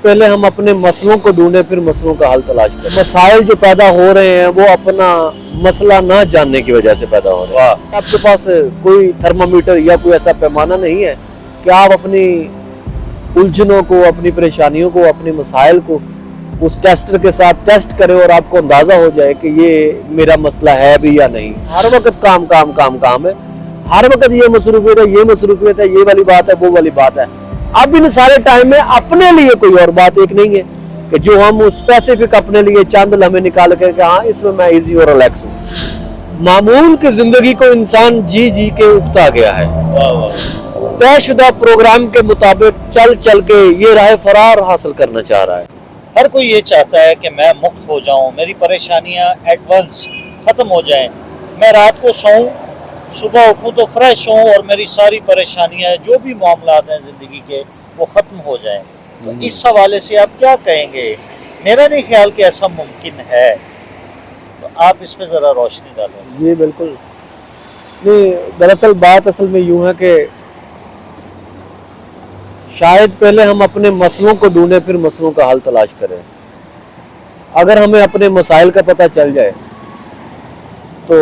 पहले हम अपने मसलों को ढूंढें, फिर मसलों का हल तलाश करें। मसाइल जो पैदा हो रहे हैं वो अपना मसला ना जानने की वजह से पैदा हो रहे हैं। आपके पास कोई थर्मामीटर या कोई ऐसा पैमाना नहीं है कि आप अपनी उलझनों को, अपनी परेशानियों को, अपने मसाइल को उस टेस्टर के साथ टेस्ट करें और आपको अंदाजा हो जाए कि ये मेरा मसला है भी या नहीं। हर वक्त काम काम काम काम है, हर वक्त ये मसरूफियत है, ये मसरूफियत है, ये वाली बात है, वो वाली बात है। अब इन सारे टाइम में अपने लिए कोई और बात एक नहीं है कि जो हम स्पेसिफिक अपने लिए चंद लम्हे निकाल कर हाँ इसमें मैं इजी और रिलैक्स हूँ। मामूल की जिंदगी को इंसान जी जी के उगता गया है। तयशुदा प्रोग्राम के मुताबिक चल चल के ये राह फरार हासिल करना चाह रहा है। हर कोई ये चाहता है कि मैं मुक्त हो जाऊं, मेरी परेशानियां एट वंस ख़त्म हो जाएं, मैं रात को सोऊं, सुबह उठूं तो फ्रेश हूं और मेरी सारी परेशानियां जो भी मामलात हैं ज़िंदगी के वो ख़त्म हो जाएं। तो इस हवाले से आप क्या कहेंगे? मेरा नहीं ख्याल कि ऐसा मुमकिन है, तो आप इस पर ज़रा रोशनी डालें। जी बिल्कुल नहीं, दरअसल बात असल में यूँ है कि शायद पहले हम अपने मसलों को ढूंढें, फिर मसलों का हल तलाश करें। अगर हमें अपने मसाइल का पता चल जाए तो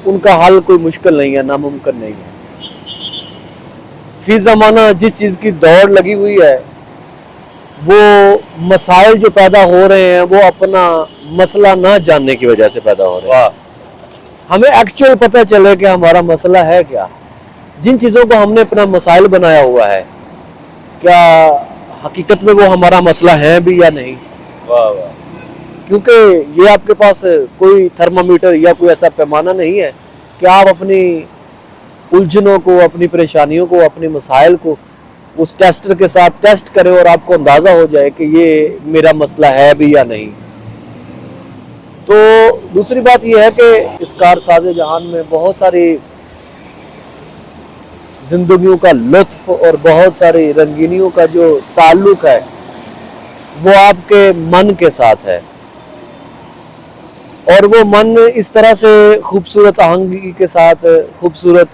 उनका हल कोई मुश्किल नहीं है, नामुमकिन नहीं है। फी ज़माना जिस चीज़ की दौड़ लगी हुई है वो मसाइल जो पैदा हो रहे हैं वो अपना मसला ना जानने की वजह से पैदा हो रहे हैं। हमें एक्चुअल पता चले कि हमारा मसला है क्या। जिन चीज़ों को हमने अपना मसाइल बनाया हुआ है क्या हकीकत में वो हमारा मसला है भी या नहीं। क्योंकि ये आपके पास कोई थर्मामीटर या कोई ऐसा पैमाना नहीं है कि आप अपनी उलझनों को, अपनी परेशानियों को, अपने मसाइल को उस टेस्टर के साथ टेस्ट करें और आपको अंदाज़ा हो जाए कि ये मेरा मसला है भी या नहीं। तो दूसरी बात यह है कि इस कारसाज़े जहान में बहुत सारी जिंदगियों का लुत्फ और बहुत सारी रंगीनियों का जो ताल्लुक है वो आपके मन के साथ है। और वो मन इस तरह से खूबसूरत आहंगी के साथ, खूबसूरत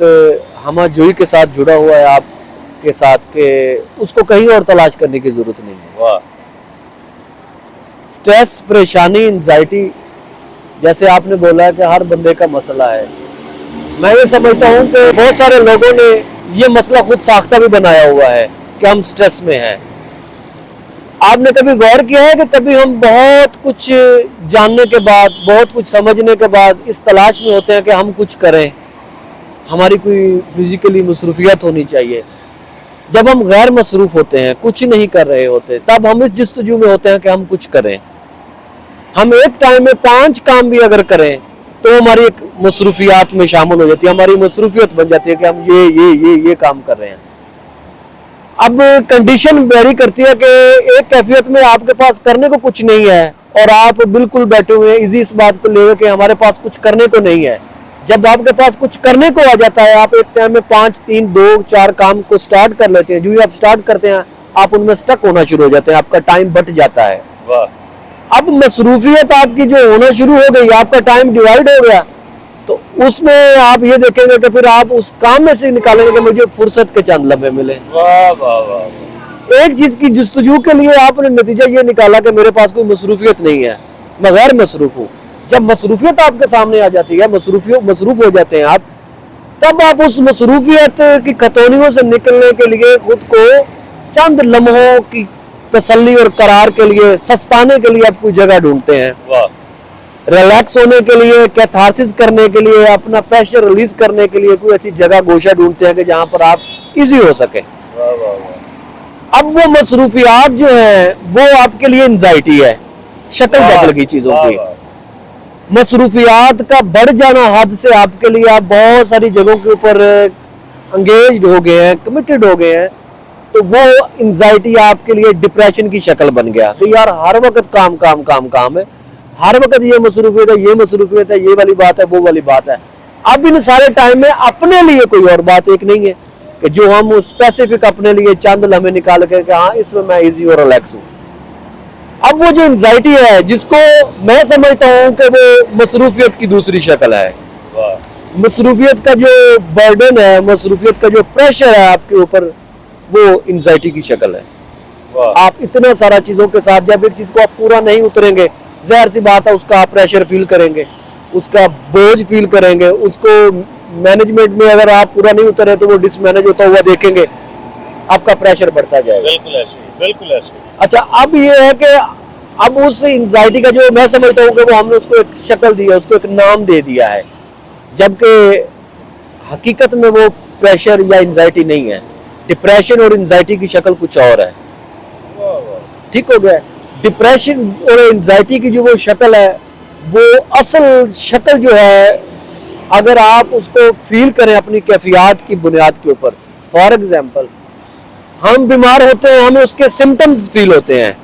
हमाजोई के साथ जुड़ा हुआ है आपके साथ कि उसको कहीं और तलाश करने की जरूरत नहीं है। स्ट्रेस, परेशानी, एंजाइटी जैसे आपने बोला कि हर बंदे का मसला है, मैं ये समझता हूँ कि बहुत सारे लोगों ने ये मसला खुद साख्ता भी बनाया हुआ है कि हम स्ट्रेस में हैं। आपने कभी गौर किया है कि कभी हम बहुत कुछ जानने के बाद, बहुत कुछ समझने के बाद इस तलाश में होते हैं कि हम कुछ करें, हमारी कोई फिजिकली मसरूफियत होनी चाहिए। जब हम गैर मसरूफ होते हैं, कुछ नहीं कर रहे होते, तब हम इस जस्तजू में होते हैं कि हम कुछ करें। हम एक टाइम में 5 काम भी अगर करें तो हमारी एक मसरूफियात में शामिल हो जाती है, हमारी मसरूफियत बन जाती है कि हम ये काम कर रहे हैं। अब कंडीशन वेरी करती है कि एक कैफियत में आपके पास करने को कुछ नहीं है और आप बिल्कुल बैठे हुए हैं इजी इस बात को लेकर कि हमारे पास कुछ करने को नहीं है। जब आपके पास कुछ करने को आ जाता है, आप एक टाइम में 5, 3, 2, 4 काम को स्टार्ट कर लेते हैं। जो ही आप स्टार्ट करते हैं आप उनमें स्टक होना शुरू हो जाते हैं, आपका टाइम बट जाता है। अब मसरूफियत आपकी जो होना शुरू हो गई, आपका टाइम डिवाइड हो गया, तो उसमें आप ये देखेंगे कि फिर आप उस काम में से निकालेंगे कि मुझे फुर्सत के चंद लम्हे मिले। एक चीज की जुस्तजू के लिए आपने नतीजा ये निकाला कि मेरे पास कोई मसरूफियत नहीं है, मैं गैर मसरूफ हूँ। जब मसरूफियत आपके सामने आ जाती है, मसरूफ हो जाते हैं आप, तब आप उस मसरूफियत की खतौनियों से निकलने के लिए खुद को चंद लम्हों की तसल्ली और करार के लिए, सस्ताने के लिए आप कोई जगह ढूंढते हैं। रिलैक्स होने के लिए, कैथारसिस करने के लिए, अपना प्रेशर रिलीज करने के लिए कोई अच्छी जगह गोशा ढूंढते हैं कि जहां पर आप इजी हो सके। अब वो मसरूफियात जो है वो आपके लिए एंजाइटी है, शक्ल बदल गई चीजों की। मसरूफियात का बढ़ जाना हद से आपके लिए, आप बहुत सारी जगहों के ऊपर एंगेज्ड हो गए हैं, कमिटेड हो गए हैं, तो वो एंजाइटी आपके लिए डिप्रेशन की शक्ल बन गया कि यार हर वक्त काम काम काम काम है, हर वक्त ये मसरूफियत है, ये मसरूफियत है, ये वाली बात है, वो वाली बात है। अब इन सारे टाइम में अपने लिए कोई और बात एक नहीं है कि जो हम स्पेसिफिक अपने लिए चंद लम्हे निकाल कर हाँ इसमें मैं इजी और रिलैक्स हूँ। अब वो जो एंजाइटी है जिसको मैं समझता हूँ कि वो मसरूफियत की दूसरी शक्ल है। मसरूफियत का जो बर्डन है, मसरूफियत का जो प्रेशर है आपके ऊपर, वो एंजाइटी की शक्ल है। वाह। आप इतना सारा चीजों के साथ जब एक चीज को आप पूरा नहीं उतरेंगे, जाहिर सी बात है उसका आप प्रेशर फील करेंगे, उसका बोझ फील करेंगे, उसको मैनेजमेंट में अगर आप पूरा नहीं उतरे तो वो डिसमैनेज होता हुआ देखेंगे, आपका प्रेशर बढ़ता जाएगा। बिल्कुल ऐसे ही, बिल्कुल ऐसे ही। अच्छा, अब ये है कि अब उस एंजाइटी का जो मैं समझता हूँ कि वो हमने उसको एक शक्ल दी है, उसको एक नाम दे दिया है, जबकि हकीकत में वो प्रेशर या एंजाइटी नहीं है। डिप्रेशन और एंजाइटी की शक्ल कुछ और है। वाह वाह। ठीक हो गया। डिप्रेशन और एंजाइटी की जो वो शक्ल है, वो असल शक्ल जो है, अगर आप उसको फील करें अपनी कैफियत की बुनियाद के ऊपर, फॉर एग्जांपल हम बीमार होते हैं, हमें उसके सिम्टम्स फील होते हैं,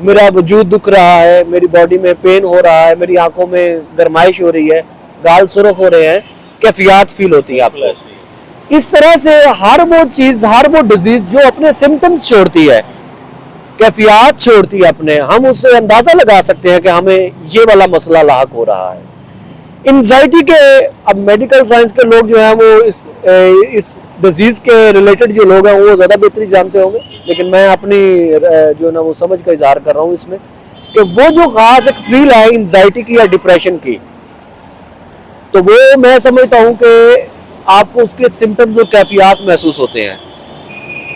मेरा वजूद दुख रहा है, मेरी बॉडी में पेन हो रहा है, मेरी आंखों में गर्माइश हो रही है, गाल सुर्ख हो रहे हैं, कैफियत फील होती है बिल्कुल आपको। ऐसे ही। इस तरह से हर वो चीज, हर वो डिजीज जो अपने सिम्टम्स छोड़ती है, कैफियत छोड़ती है अपने, हम उससे अंदाजा लगा सकते हैं कि हमें ये वाला मसला लाहक हो रहा है। एंजाइटी के, अब मेडिकल साइंस के लोग जो हैं वो इस डिजीज के रिलेटेड जो लोग हैं वो ज़्यादा बेहतरी जानते होंगे, लेकिन मैं अपनी जो है ना वो समझ का इजहार कर रहा हूँ इसमें, कि वो जो खास एक फील है एंजाइटी की या डिप्रेशन की, तो वो मैं समझता हूँ कि आपको उसके सिम्टम्स और कैफियत महसूस होते हैं।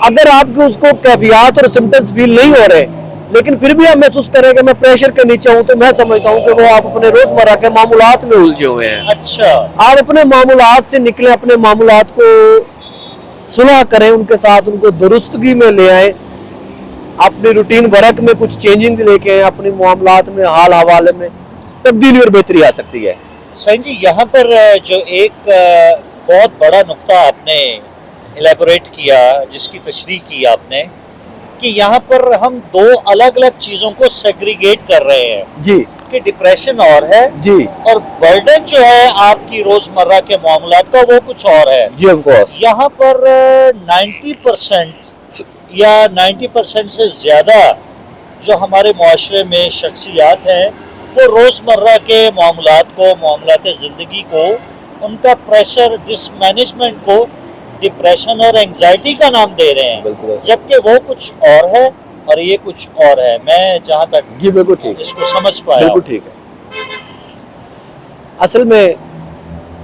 अगर आपको उसको कैफियत और सिम्टम्स फील नहीं हो रहे, लेकिन फिर भी आप महसूस करें कि मैं प्रेशर के नीचे हूं, तो मैं समझता हूं कि वो आप अपने रोजमर्रा के मामूलात में उलझे हुए हैं। अच्छा। आप अपने मामूलात से निकले, अपने मामूलात को सुलह करें उनके साथ, उनको दुरुस्तगी में ले आए, अपनी रूटीन वर्क में कुछ चेंजिंग लेके आए, अपने मामलात में हाल हवाले में तब्दीली और बेहतरी आ सकती है। सही जी, यहाँ पर जो एक बहुत बड़ा नुक्ता आपने इलेबोरेट किया, जिसकी तशरीह की आपने, कि यहाँ पर हम दो अलग अलग चीजों को सेग्रीगेट कर रहे हैं जी, कि डिप्रेशन और है जी, और बर्डन जो है आपकी रोजमर्रा के मामलात का वो कुछ और है। जी, ऑफ कोर्स। यहाँ पर 90% या 90% से ज्यादा जो हमारे मुआशरे में शख्सियात हैं, वो रोजमर्रा के मामलात को, मामलात जिंदगी को, उनका प्रेशर, डिसमैनेजमेंट को डिप्रेशन और एंजाइटी का नाम दे रहे हैं, बिल्कुल। जबकि वो कुछ और है और ये कुछ और है। मैं जहाँ तक जी बिल्कुल ठीक है, इसको समझ पाया, बिल्कुल ठीक है। असल में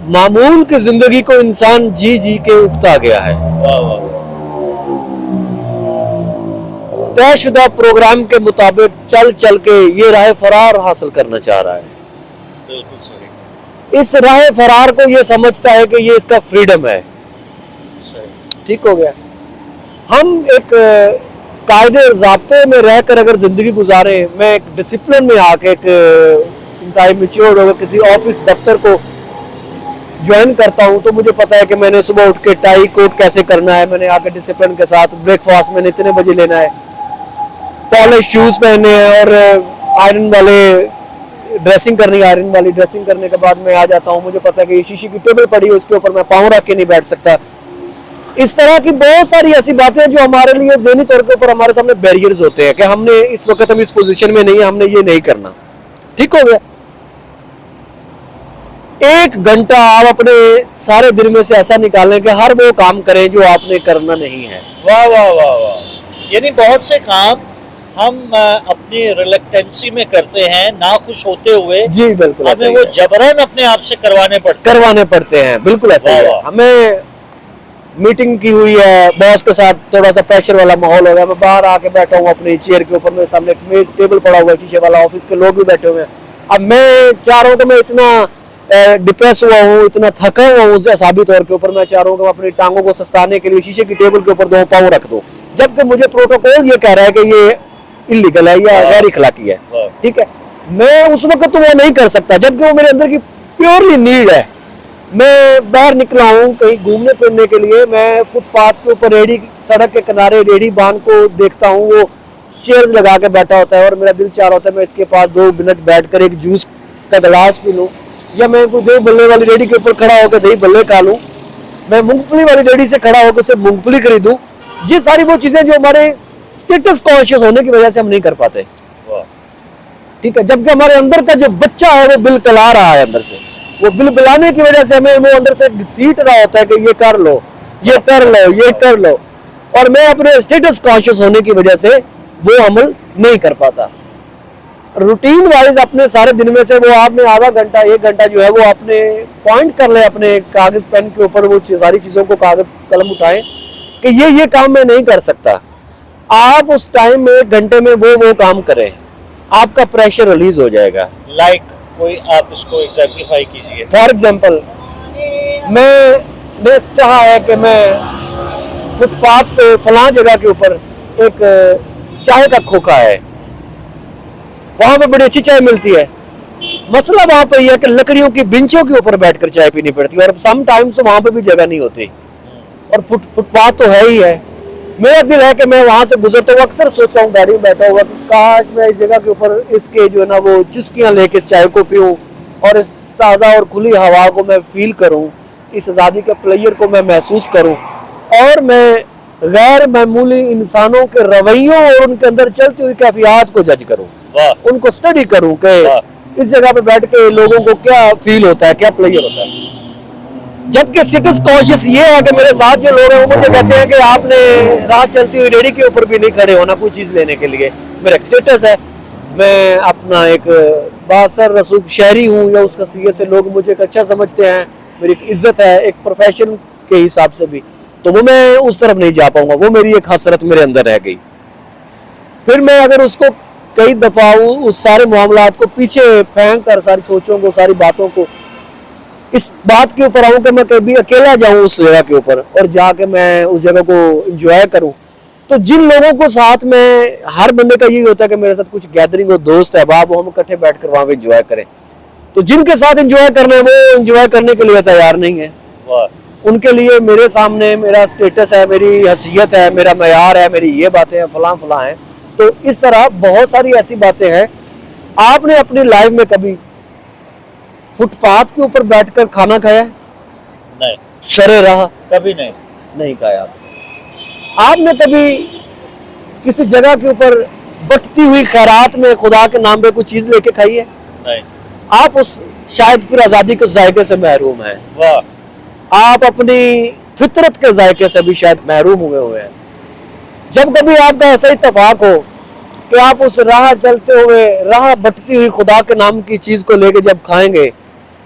मामूल की जिंदगी को इंसान जी जी के उगता गया है। वाह वाह, तयशुदा प्रोग्राम के मुताबिक चल चल के ये राह फरार हासिल करना चाह रहा है। बिल्कुल सही, इस राह फरार को ये समझता है कि ये इसका फ्रीडम है। सही। ठीक हो गया। हम एक कायदे और ज़ाब्ते में रहकर अगर जिंदगी गुजारे, मैं एक डिसिप्लिन में आके एक इंतहाई मैच्योर होकर किसी ऑफिस दफ्तर को ज्वाइन करता हूँ, तो मुझे पता है कि मैंने सुबह उठ के टाई कोट कैसे करना है, मैंने आके डिसिप्लिन के साथ ब्रेकफास्ट मैंने इतने बजे लेना है, पॉलिश शूज पहने हैं और आयरन वाले ड्रेसिंग करनी है। आयरन वाली ड्रेसिंग करने के बाद मैं आ जाता हूँ, मुझे पता है कि ये शीशे की टेबल पड़ी है, उसके ऊपर मैं पाँव रख के नहीं बैठ सकता। इस तरह की बहुत सारी ऐसी बातें जो हमारे लिए ज़हनी तौर के ऊपर हमारे सामने बैरियर्स होते हैं कि हमने इस वक्त हम इस पोजीशन में नहीं है, हमने ये नहीं करना। ठीक हो गया। एक घंटा आप अपने सारे दिन में से ऐसा निकालें कि हर वो काम करें जो आपने करना नहीं है। वाह वाह वाह वाह। यानी बहुत से काम हम अपनी रिलेक्टेंसी में करते हैं, ना खुश होते हुए। जी बिल्कुल, हमें वो जबरन अपने आप से करवाने पड़ते हैं। बिल्कुल ऐसा वाह है। वाह। हमें मीटिंग की हुई है, बॉस के साथ थोड़ा सा प्रेशर वाला माहौल हो गया, मैं बाहर आके बैठा हूँ अपनी चेयर के ऊपर, मेरे सामने एक मेज टेबल पड़ा हुआ है शीशे वाला, ऑफिस के लोग भी बैठे हुए हैं। अब मैं चाह रहा हूँ कि मैं इतना डिप्रेस हुआ हूँ, इतना थका हुआ हूँ असाबी तौर के ऊपर, मैं चाह रहा हूँ कि मैं अपनी टांगों को सस्ताने के लिए शीशे की टेबल के ऊपर दो पाँव रख दूँ, जबकि मुझे प्रोटोकॉल ये कह रहा है कि ये इलीगल है या गैर इखलाकी है। ठीक है, मैं उस वक्त तो वो नहीं कर सकता, जबकि वो मेरे अंदर की प्योरली नीड है। मैं बाहर निकला हूँ कहीं घूमने फिरने के लिए, मैं फुटपाथ के ऊपर रेडी, सड़क के किनारे रेडी बान को देखता हूँ, वो चेयर्स लगा के बैठा होता है और मेरा दिल चाह रहा होता है मैं इसके पास 2 मिनट बैठकर एक जूस का गिलास पी लूँ, या मैं कोई दही बल्ले वाली रेडी के ऊपर खड़ा होकर दही बल्ले खा लूँ, मैं मूंगफली वाली रेडी से खड़ा होकर उससे मूंगफली खरीदूँ। ये सारी वो चीज़ें जो हमारे स्टेटस कॉन्शियस होने की वजह से हम नहीं कर पाते। ठीक है, जबकि हमारे अंदर का जो बच्चा है वो बिल कला रहा है अंदर से, वो बिल बिलाने की वजह से हमें वो अंदर से घसीट रहा होता है कि ये कर लो, ये कर लो, ये कर लो, और मैं अपने स्टेटस कॉन्शियस होने की वजह से वो अमल नहीं कर पाता। रूटीन वाइज अपने सारे दिन में से वो आपने आधा घंटा 1 घंटा जो है वो अपने पॉइंट कर ले अपने कागज पेन के ऊपर, वो सारी चीज़ों को कागज कलम उठाएं कि ये काम मैं नहीं कर सकता। आप उस टाइम में 1 घंटे में वो काम करें, आपका प्रेशर रिलीज हो जाएगा। लाइक कोई आप इसको एग्जाम्पलीफाई कीजिए। फॉर एग्जाम्पल, मैं चाहा है कि मैं फुटपाथ पे फलां जगह के ऊपर एक चाय का खोखा है, वहां पे बड़ी अच्छी चाय मिलती है। मसला वहां पर यह है कि लकड़ियों की बेंचों के ऊपर बैठकर चाय पीनी पड़ती है और सम टाइम्स वहां पे भी जगह नहीं होती और फुटपाथ तो है ही है। मेरा दिल है कि मैं वहां से गुजरता हूँ अक्सर सोचता हूँ गाड़ी में बैठा हुआ कि काश मैं इस जगह के ऊपर इसके जो है ना वो चुस्कियां लेके इस चाय को पीऊं और इस ताज़ा और खुली हवा को मैं फील करूं, इस आज़ादी के प्लेयर को मैं महसूस करूं और मैं गैर मामूली इंसानों के रवैयों और उनके अंदर चलती हुई कैफियत को जज करूं, उनको स्टडी करूं कि इस जगह पे बैठ के लोगों को क्या फील होता है, क्या प्लेयर होता है। जबकि सिटीज कॉशियस ये है कि मेरे साथ जो लोग हैं वो मुझे कहते हैं कि आपने रात चलती हुई रेडी के ऊपर भी नहीं खड़े होना कोई चीज़ लेने के लिए। मेरा एक स्टेटस है, मैं अपना एक बासर रसूख शहरी हूँ या उसका सीयत से लोग मुझे एक अच्छा समझते हैं, मेरी एक इज्जत है एक प्रोफेशन के हिसाब से भी, तो वो मैं उस तरफ नहीं जा पाऊंगा। वो मेरी एक हसरत मेरे अंदर रह गई। फिर मैं अगर उसको कई दफ़ा उस सारे मामलात को पीछे फेंक कर सारी सोचों को सारी बातों को इस बात के ऊपर आऊँ कि मैं कभी अकेला जाऊँ उस जगह के ऊपर और जाके मैं उस जगह को एंजॉय करूँ, तो जिन लोगों को साथ में हर बंदे का यही होता है कि मेरे साथ कुछ गैदरिंग हो, दोस्त है बाप, हम इकट्ठे बैठ कर वहाँ पे एंजॉय करें, तो जिनके साथ एंजॉय करना है वो एंजॉय करने के लिए तैयार नहीं है। उनके लिए मेरे सामने मेरा स्टेटस है, मेरी हैसियत है, मेरा मयार है, मेरी ये बातें हैं, फलां फलां है। तो इस तरह बहुत सारी ऐसी बातें हैं। आपने अपनी लाइफ में कभी फुटपाथ के ऊपर बैठकर खाना खाया? नहीं। सरे रहा? कभी नहीं खाया। आपने कभी किसी जगह के ऊपर बटती हुई खैरात में खुदा के नाम पे कोई चीज लेके खाई है? नहीं। आप उस शायद फिर आजादी के जायके से महरूम हैं। वाह। आप अपनी फितरत के जायके से भी शायद महरूम हुए हैं। जब कभी आपका ऐसा इत्तेफाक हो कि आप उस राह चलते हुए राह बटती हुई खुदा के नाम की चीज को लेके जब खाएंगे,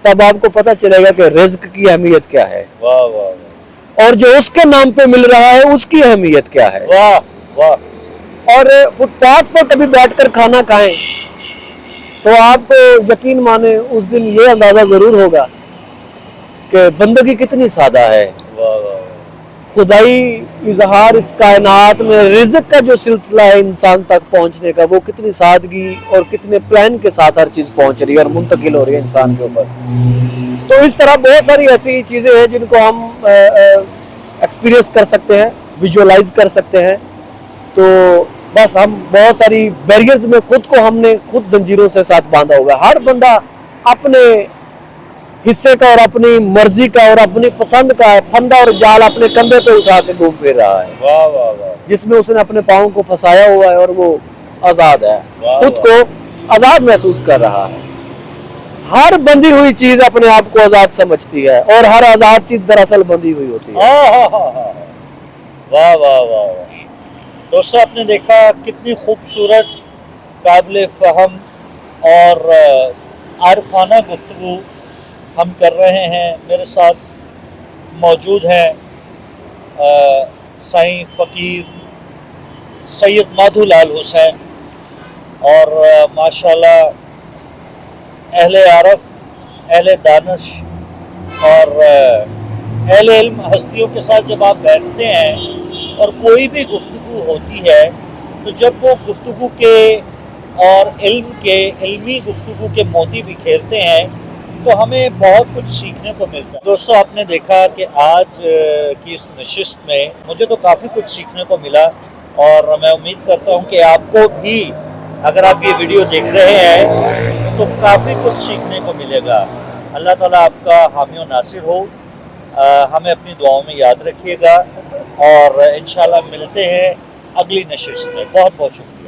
तब आपको पता चलेगा कि रिज्क की अहमियत क्या है। वाह वाह वाह। और जो उसके नाम पे मिल रहा है उसकी अहमियत क्या है। वाह वाह। और फुटपाथ पर कभी बैठकर खाना खाएं तो आपको यकीन माने उस दिन ये अंदाजा जरूर होगा कि बंदगी कितनी सादा है। वाह वाह। खुदाई इजहार इस कायनात में रिज़्क का जो सिलसिला है इंसान तक पहुंचने का, वो कितनी सादगी और कितने प्लान के साथ हर चीज़ पहुंच रही है और मुंतकिल हो रही है इंसान के ऊपर। तो इस तरह बहुत सारी ऐसी चीज़ें हैं जिनको हम एक्सपीरियंस कर सकते हैं, विजुअलाइज कर सकते हैं। तो बस हम बहुत सारी बैरियर्स में हमने खुद जंजीरों से साथ बांधा हुआ है। हर बंदा अपने हिस्से का और अपनी मर्जी का और अपनी पसंद का फंदा और जाल अपने कंधे पे उठा के घूम फिर रहा है। वाह वाह वाह। जिसमें उसने अपने पाँव को फंसाया हुआ है और वो आजाद है, खुद को आजाद महसूस कर रहा है। हर बंधी हुई चीज अपने आप को आजाद समझती है और हर आजाद चीज दरअसल बंधी हुई होती है। वाह वाह वाह वाह। दोस्तों, आपने देखा कितनी खूबसूरत, काबिल फहम और आरफाना गुफ्तगू हम कर रहे हैं। मेरे साथ मौजूद हैं साईं फ़कीर सैयद माधू लाल हुसैन और माशाल्लाह अहले आरफ, अहले दानश और अहले इल्म हस्तियों के साथ जब आप बैठते हैं और कोई भी गुफ्तगू होती है, तो जब वो गुफ्तगू के और इल्मी गुफ्तगू के मोती बिखेरते हैं तो हमें बहुत कुछ सीखने को मिलता है। दोस्तों, आपने देखा कि आज की इस नशिस्त में मुझे तो काफ़ी कुछ सीखने को मिला और मैं उम्मीद करता हूं कि आपको भी, अगर आप ये वीडियो देख रहे हैं तो काफ़ी कुछ सीखने को मिलेगा। अल्लाह ताला आपका हामी और नासिर हो। हमें अपनी दुआओं में याद रखिएगा और इंशाल्लाह मिलते हैं अगली नशिस्त में। बहुत बहुत शुक्रिया।